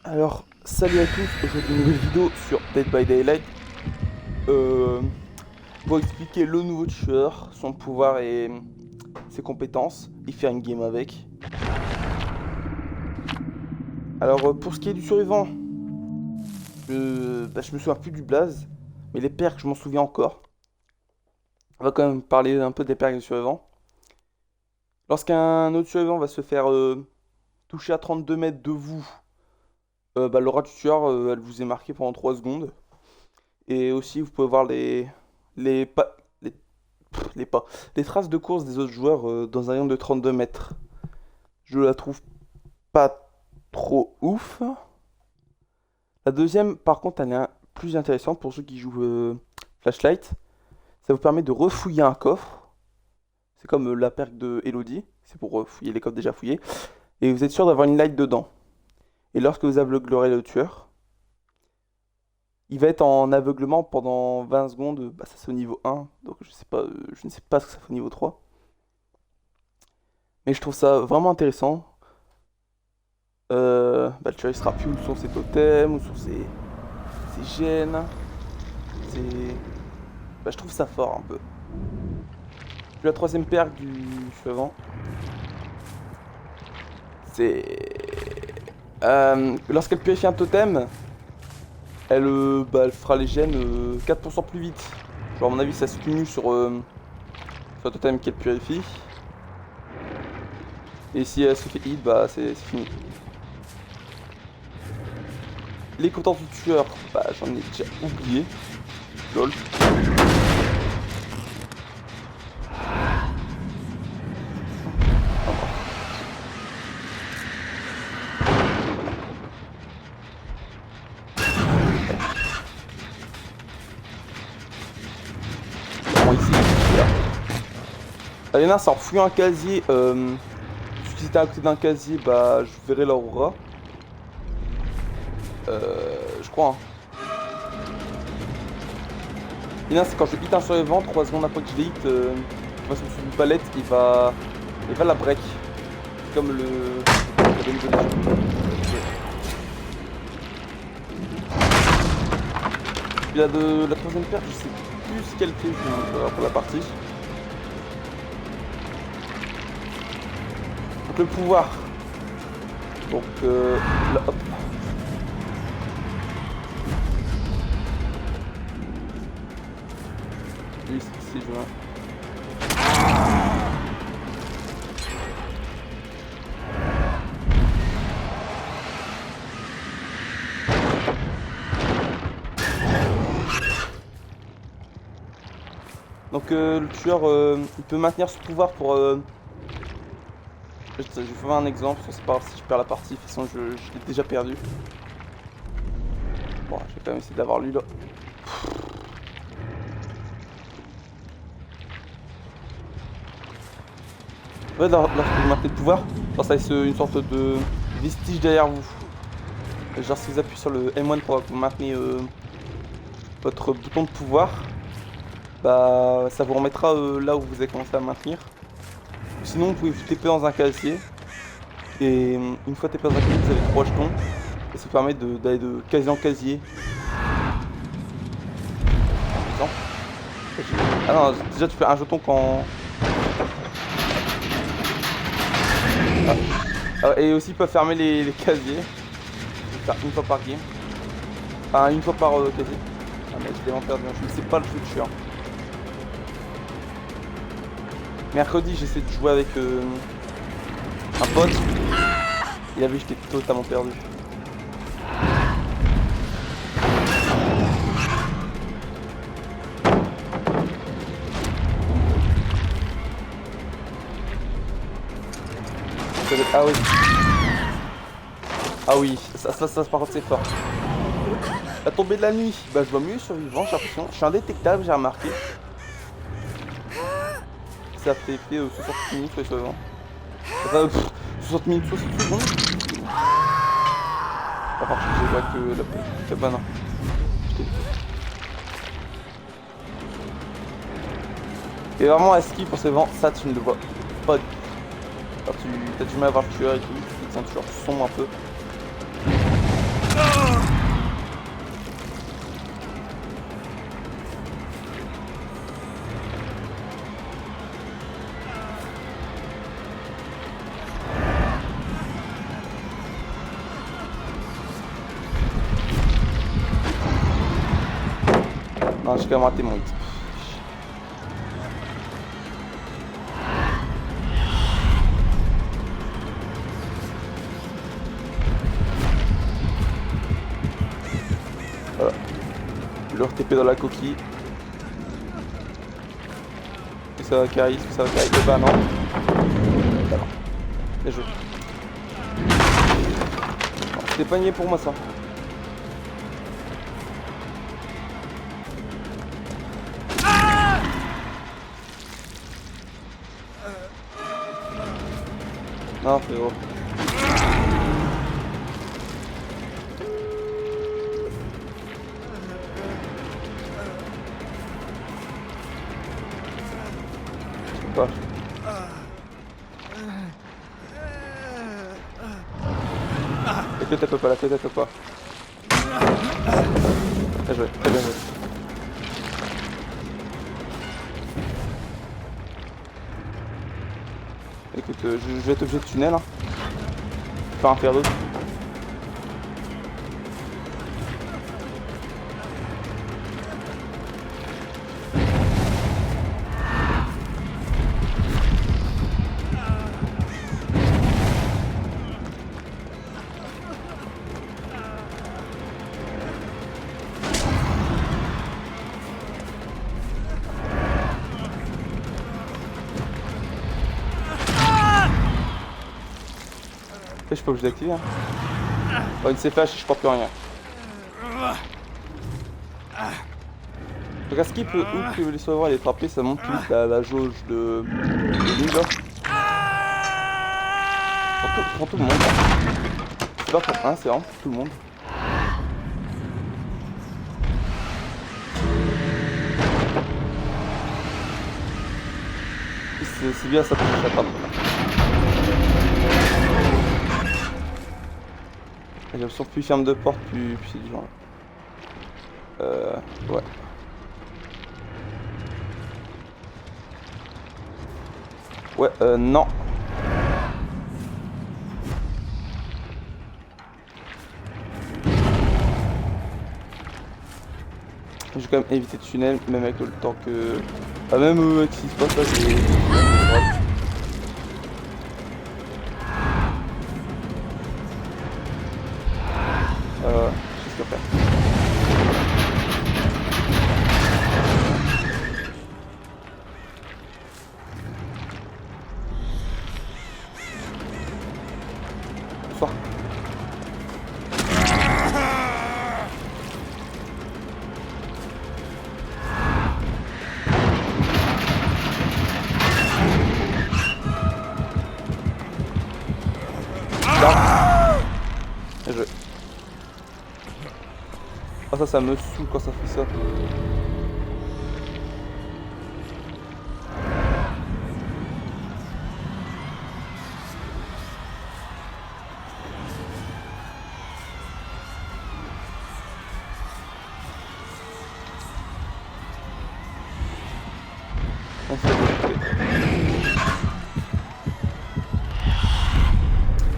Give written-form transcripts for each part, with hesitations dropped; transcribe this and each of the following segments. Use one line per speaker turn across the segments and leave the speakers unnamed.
Alors, salut à tous, aujourd'hui une nouvelle vidéo sur Dead by Daylight euh, pour expliquer le nouveau tueur, son pouvoir et ses compétences, et faire une game avec. Alors, pour ce qui est du survivant, je me souviens plus du blaze, mais les perks, je m'en souviens encore. On va quand même parler un peu des perks du survivant. Lorsqu'un autre survivant va se faire toucher à 32 mètres de vous, l'aura du tueur, elle vous est marquée pendant 3 secondes. Et aussi, vous pouvez voir les, pas, les pas, les traces de course des autres joueurs dans un rayon de 32 mètres. Je la trouve pas trop ouf. La deuxième, par contre, elle est plus intéressante pour ceux qui jouent Flashlight. Ça vous permet de refouiller un coffre. C'est comme la perk de Elodie. C'est pour fouiller les coffres déjà fouillés. Et vous êtes sûr d'avoir une light dedans. Et lorsque vous aveuglerez le tueur, il va être en aveuglement pendant 20 secondes. Bah, ça c'est au niveau 1. Donc je ne sais pas ce que ça fait au niveau 3. Mais je trouve ça vraiment intéressant. Le tueur il sera plus où sont ses totems, où sont ses gènes. C'est... je trouve ça fort un peu. Puis la troisième perk du suivant, c'est... lorsqu'elle purifie un totem, elle fera les gènes 4% plus vite. Genre à mon avis ça se cumule sur le totem qu'elle purifie. Et si elle se fait hit, bah c'est fini. Les compétences du tueur, bah j'en ai déjà oublié. Lol. Bon, ici, il y en a, ça en fouille un casier. Si t'es à côté d'un casier, bah je verrai l'aurora. Je crois. Hein. Il y en a, c'est quand je hit un survivant, 3 secondes après que je l'ai hit, il va sur une palette, il va la break. Comme le niveau des jeux. Puis la troisième paire, je sais plus ce qu'elle fait pour la partie. Donc le pouvoir. Donc là, hop. Lui, c'est joué. Donc le tueur, il peut maintenir ce pouvoir pour... je vais faire un exemple, c'est pas grave si je perds la partie, de toute façon je l'ai déjà perdu. Bon, je vais quand même essayer d'avoir lui là. Ouais, lorsque vous maintenez le pouvoir, genre ça laisse une sorte de vestige derrière vous. Genre si vous appuyez sur le M1 pour que vous maintenez votre bouton de pouvoir, bah ça vous remettra là où vous avez commencé à maintenir. Sinon vous pouvez vous TP dans un casier. Et une fois TP dans un casier, vous avez 3 jetons. Et ça vous permet d'aller de casier en casier. Ah non, déjà tu fais un jeton quand... et aussi ils peuvent fermer les casiers. Faire une fois par game. Enfin une fois par casier. Ah mais je l'ai perdu, je ne sais pas le truc chiant. Mercredi j'essaie de jouer avec un pote. Il a vu que j'étais totalement perdu. Ah oui. Ah oui, ça par contre c'est fort. La tombée de la nuit, bah je vois mieux survivant, j'ai l'impression. Je suis indétectable, j'ai remarqué. Ça fait 60 minutes sur les survivants. Enfin, 60 minutes, 60 secondes. À part que je vois que la banane. Et vraiment à ski pour survivants, ça tu ne le vois pas du tout. Alors tu as du mal à voir le tueur et tout, c'est un tueur sombre un peu. Non, j'ai quand même raté mon hit. Voilà. Je leur TP dans la coquille. Est-ce que ça va carry? Est-ce que ça va carry? Bah non. Bah non. Bien joué. C'était pas nié pour moi ça. Non frérot. Je peux pas. La queue tape pas, la queue tape pas. Bien joué, très bien joué. Écoute, je vais être obligé de tunnel. Hein. Pas en faire d'autres. Je suis pas obligé d'activer. Hein. Oh, une CFH, je porte plus rien. Regarde skip où que les sauveurs les frapper, ça monte plus vite la jauge de ligne là. Pour tout le monde. C'est pas pour un, c'est vraiment pour tout le monde. C'est bien ça pour que ça tape. J'ai l'impression que plus il ferme de porte, plus c'est du genre. Ouais. Ouais, non. Je vais quand même éviter de tunnel, même avec le temps que... Ah, même avec ce qui se passe là, j'ai... Je sais ce qu'il faut faire. Bonsoir. Bien joué. Oh ça me saoule quand ça fait ça.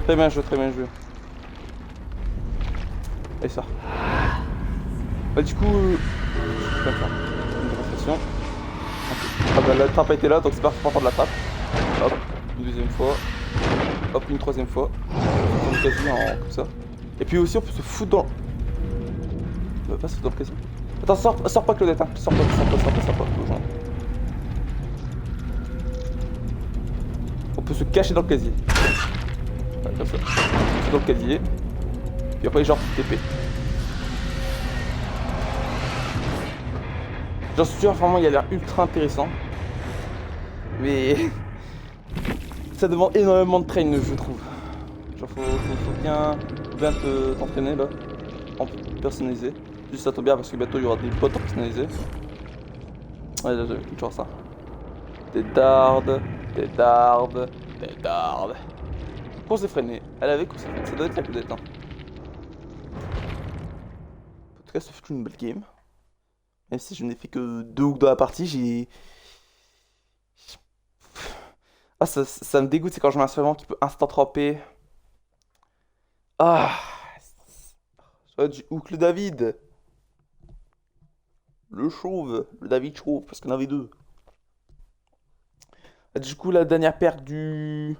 Très bien joué, très bien joué. Et ça. Bah du coup, je vais faire une démonstration. Ah bah, la trappe a été là, donc c'est parti pour prendre la trappe. Hop, une deuxième fois. Hop, une troisième fois. On est quasi en comme ça. Et puis aussi on peut se foutre dans... On va pas se foutre dans le casier. Attends, sors pas Claudette, hein. Sors pas. On peut se cacher dans le casier. Ouais, comme ça. Dans le casier. Puis après genre TP. J'en suis sûr, vraiment il a l'air ultra intéressant. Mais ça demande énormément de train, je trouve. Genre faut bien t'entraîner là. En personnalisé. Juste ça tombe bien parce que bientôt il y aura des potes personnalisés. Ouais, j'ai toujours ça. Des dardes. Course effrénée. Elle avait course effrénée. Ça doit être la Claudette. Hein. tout cas, ce fut une belle game. Même si je n'ai fait que 2 hooks dans la partie, j'ai... Ah, ça me dégoûte, c'est quand je mets un survivant qui peut instant tremper. Ah, j'aurais dû hook le David. Le chauve, le David chauve, parce qu'il y en avait 2. Ah, du coup, la dernière paire du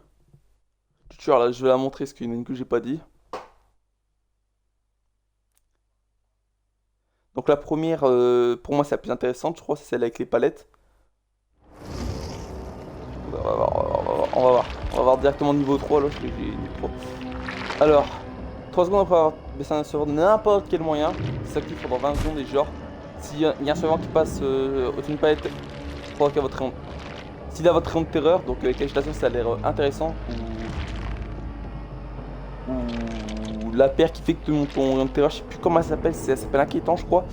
tueur, là, je vais la montrer, parce qu'il y en a une que j'ai pas dit. Donc la première, pour moi, c'est la plus intéressante, je crois, c'est celle avec les palettes. On va voir directement niveau 3, là, parce que j'ai niveau 3. Alors, 3 secondes après avoir baissé un serveur de n'importe quel moyen, ça s'active pendant 20 secondes et genre, s'il y a un serveur qui passe au-dessus d'une palette, provoque à votre rayon. S'il a votre rayon de terreur, donc avec l'agitation ça a l'air intéressant, ou la paire qui fait que ton rayon de terreur, je sais plus comment elle s'appelle, ça s'appelle inquiétant je crois,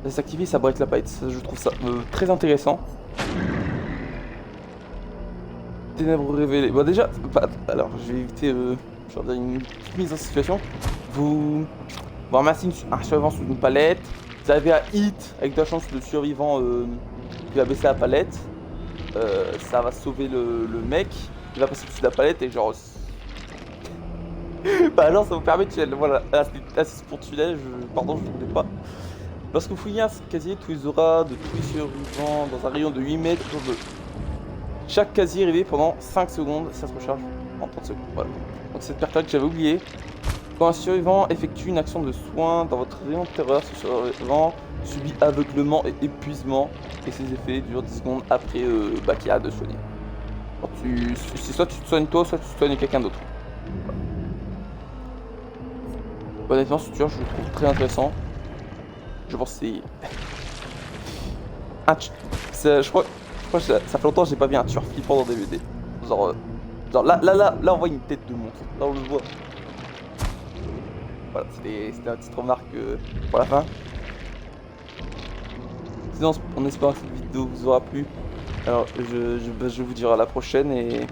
ça s'active et ça break la palette, je trouve ça très intéressant. Ténèbres révélées, bon déjà, alors je vais éviter je vais dire une petite mise en situation. Vous ramassez un survivant sous une palette, vous arrivez à hit avec de la chance le survivant qui va baisser la palette, ça va sauver le mec, il va passer dessus de la palette et genre... Bah alors ça vous permet de tunnel, voilà, assist pour tunnel, pardon je ne voulais pas. Lorsque vous fouillez un casier, tous les auras de tous les survivants dans un rayon de 8 mètres autour de chaque casier rêvé pendant 5 secondes, ça se recharge en 30 secondes, voilà. Donc cette perte là que j'avais oublié. Quand un survivant effectue une action de soin dans votre rayon de terreur, ce survivant subit aveuglement et épuisement et ses effets durent 10 secondes après qu'il y a de soigner. C'est soit tu te soignes toi, soit tu soignes quelqu'un d'autre. Voilà. Honnêtement, ce tueur je le trouve très intéressant. Je pense que c'est... je crois que ça fait longtemps que j'ai pas vu un tueur flippant dans DBD. Genre là on voit une tête de monstre. Là on le voit. Voilà, c'était une petite remarque pour la fin. Sinon, on espère que cette vidéo vous aura plu. Alors, je vous dirai à la prochaine et